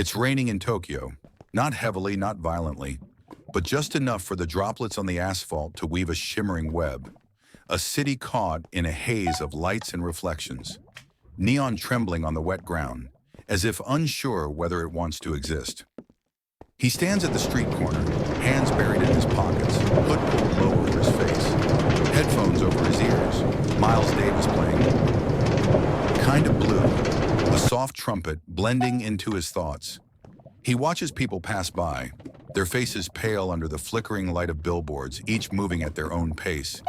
It's raining in Tokyo, not heavily, not violently, but just enough for the droplets on the asphalt to weave a shimmering web. A city caught in a haze of lights and reflections, neon trembling on the wet ground, as if unsure whether it wants to exist. He stands at the street corner, hands buried in his pockets, hood pulled low over his face, headphones over his ears, Miles Davis playing Kind of Blue, a soft trumpet blending into his thoughts. He watches people pass by, their faces pale under the flickering light of billboards, each moving at their own pace,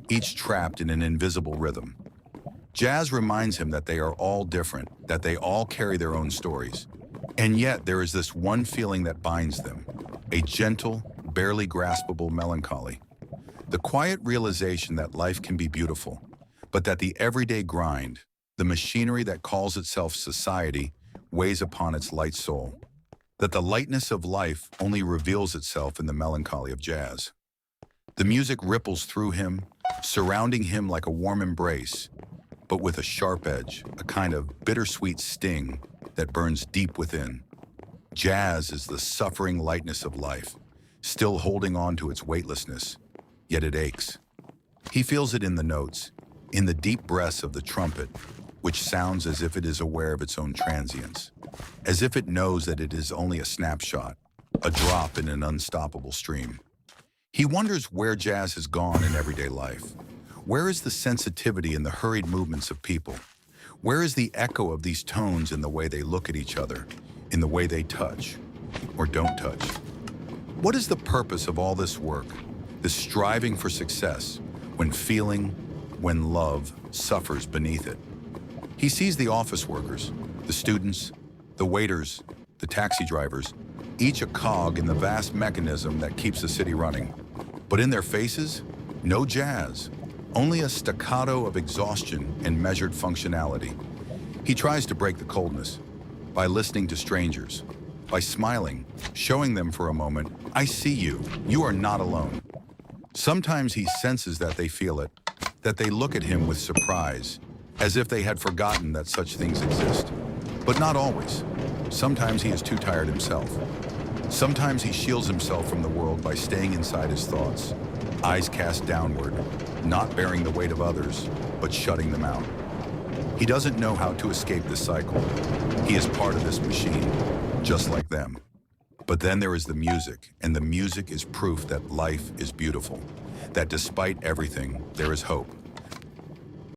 each trapped in an invisible rhythm. Jazz reminds him that they are all different, that they all carry their own stories. And yet there is this one feeling that binds them, a gentle, barely graspable melancholy. The quiet realization that life can be beautiful, but that the everyday grind, the machinery that calls itself society, weighs upon its light soul. That the lightness of life only reveals itself in the melancholy of jazz. The music ripples through him, surrounding him like a warm embrace, but with a sharp edge, a kind of bittersweet sting that burns deep within. Jazz is the suffering lightness of life, still holding on to its weightlessness, yet it aches. He feels it in the notes, in the deep breaths of the trumpet, which sounds as if it is aware of its own transience, as if it knows that it is only a snapshot, a drop in an unstoppable stream. He wonders where jazz has gone in everyday life. Where is the sensitivity in the hurried movements of people? Where is the echo of these tones in the way they look at each other, in the way they touch or don't touch? What is the purpose of all this work, this striving for success, when feeling, when love suffers beneath it? He sees the office workers, the students, the waiters, the taxi drivers, each a cog in the vast mechanism that keeps the city running. But in their faces, no jazz, only a staccato of exhaustion and measured functionality. He tries to break the coldness by listening to strangers, by smiling, showing them for a moment, I see you, you are not alone. Sometimes he senses that they feel it, that they look at him with surprise, as if they had forgotten that such things exist. But not always. Sometimes he is too tired himself. Sometimes he shields himself from the world by staying inside his thoughts, eyes cast downward, not bearing the weight of others, but shutting them out. He doesn't know how to escape this cycle. He is part of this machine, just like them. But then there is the music, and the music is proof that life is beautiful, that despite everything, there is hope.